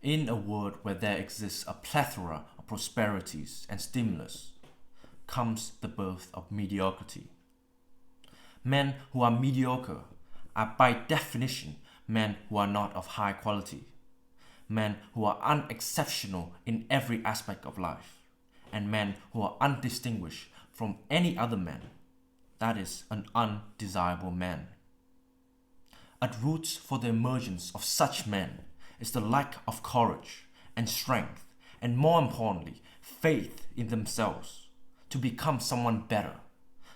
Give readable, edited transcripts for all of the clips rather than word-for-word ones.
In a world where there exists a plethora of prosperities and stimulus, comes the birth of mediocrity. Men who are mediocre are by definition men who are not of high quality, men who are unexceptional in every aspect of life, and men who are undistinguished from any other man. That is an undesirable man. At roots for the emergence of such men is the lack of courage and strength, and more importantly, faith in themselves to become someone better,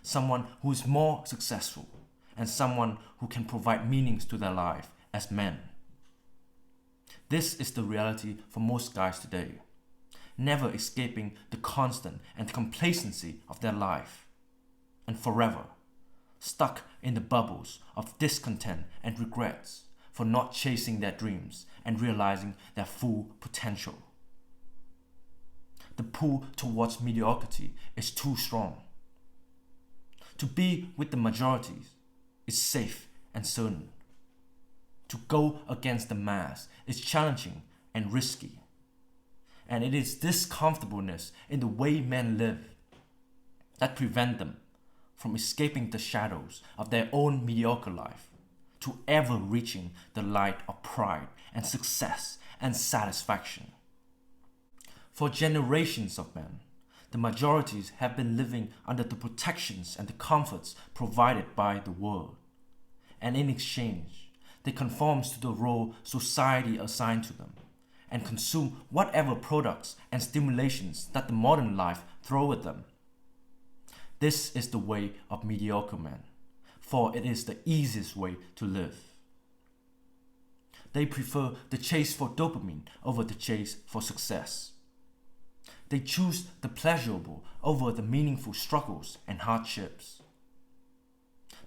someone who is more successful, and someone who can provide meanings to their life as men. This is the reality for most guys today, never escaping the constant and complacency of their life, and forever stuck in the bubbles of discontent and regrets for not chasing their dreams and realizing their full potential. The pull towards mediocrity is too strong. To be with the majorities is safe and certain. To go against the mass is challenging and risky. And it is this comfortableness in the way men live that prevent them from escaping the shadows of their own mediocre life to ever reaching the light of pride and success and satisfaction. For generations of men, the majorities have been living under the protections and the comforts provided by the world. And in exchange, they conform to the role society assigned to them and consume whatever products and stimulations that the modern life throw at them. This is the way of mediocre men, for it is the easiest way to live. They prefer the chase for dopamine over the chase for success. They choose the pleasurable over the meaningful struggles and hardships.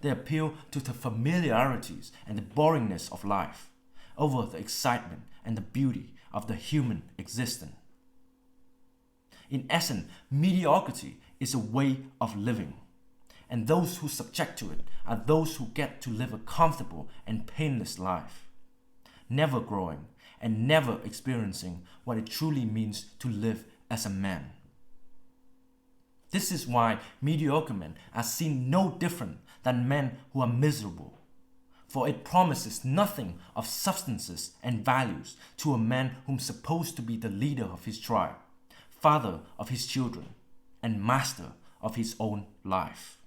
They appeal to the familiarities and the boringness of life over the excitement and the beauty of the human existence. In essence, mediocrity is a way of living, and those who subject to it are those who get to live a comfortable and painless life, never growing and never experiencing what it truly means to live as a man. This is why mediocre men are seen no different than men who are miserable, for it promises nothing of substances and values to a man whom supposed to be the leader of his tribe, father of his children, and master of his own life.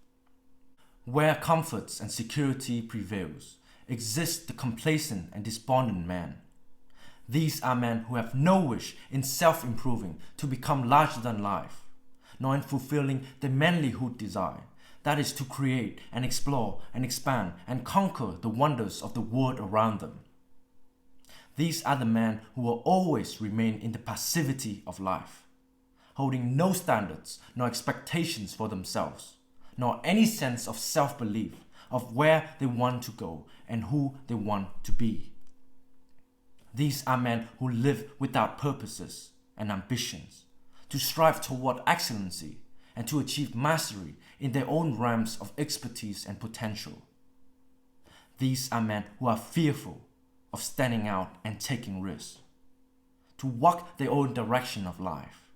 Where comforts and security prevails, exists the complacent and despondent man. These are men who have no wish in self-improving to become larger than life, nor in fulfilling the manlyhood desire, that is to create and explore and expand and conquer the wonders of the world around them. These are the men who will always remain in the passivity of life, holding no standards nor expectations for themselves, nor any sense of self-belief of where they want to go and who they want to be. These are men who live without purposes and ambitions, to strive toward excellency and to achieve mastery in their own realms of expertise and potential. These are men who are fearful of standing out and taking risks, to walk their own direction of life,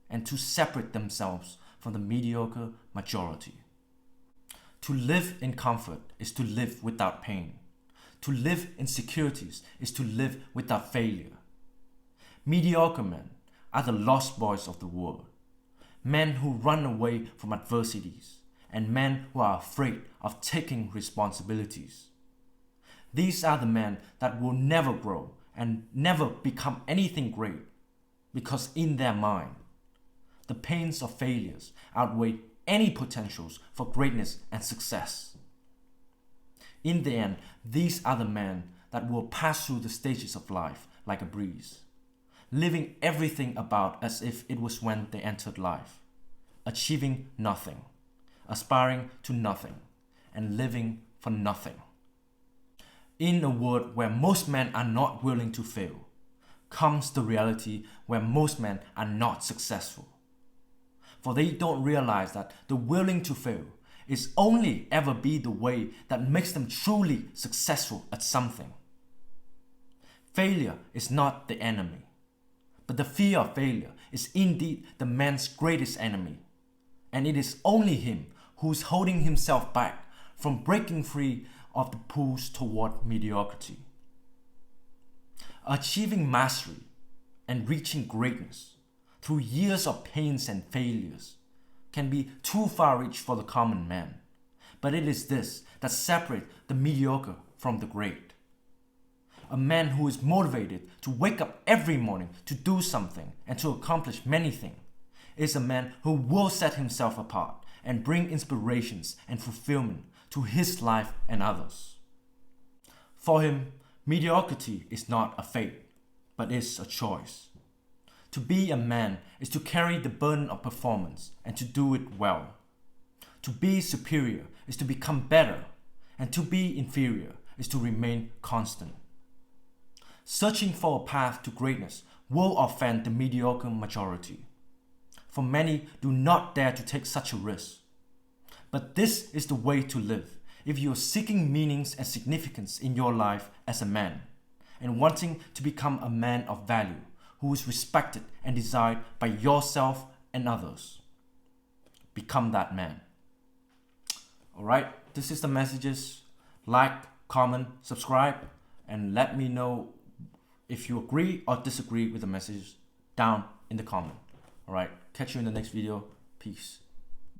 and to separate themselves from the mediocre majority. To live in comfort is to live without pain. To live in securities is to live without failure. Mediocre men are the lost boys of the world, men who run away from adversities, and men who are afraid of taking responsibilities. These are the men that will never grow and never become anything great, because in their mind, the pains of failures outweigh any potentials for greatness and success. In the end, these are the men that will pass through the stages of life like a breeze, living everything about as if it was when they entered life, achieving nothing, aspiring to nothing, and living for nothing. In a world where most men are not willing to fail, comes the reality where most men are not successful. For they don't realize that the willing to fail is only ever be the way that makes them truly successful at something. Failure is not the enemy, but the fear of failure is indeed the man's greatest enemy, and it is only him who is holding himself back from breaking free of the pulls toward mediocrity. Achieving mastery and reaching greatness through years of pains and failures can be too far-reach for the common man, but it is this that separates the mediocre from the great. A man who is motivated to wake up every morning to do something and to accomplish many things is a man who will set himself apart and bring inspirations and fulfillment to his life and others. For him, mediocrity is not a fate, but is a choice. To be a man is to carry the burden of performance and to do it well. To be superior is to become better, and to be inferior is to remain constant. Searching for a path to greatness will offend the mediocre majority, for many do not dare to take such a risk. But this is the way to live if you are seeking meanings and significance in your life as a man, and wanting to become a man of value who is respected and desired by yourself and others. Become that man. Alright, this is the messages. Like, comment, subscribe, and let me know if you agree or disagree with the message down in the comment. Alright, catch you in the next video. Peace.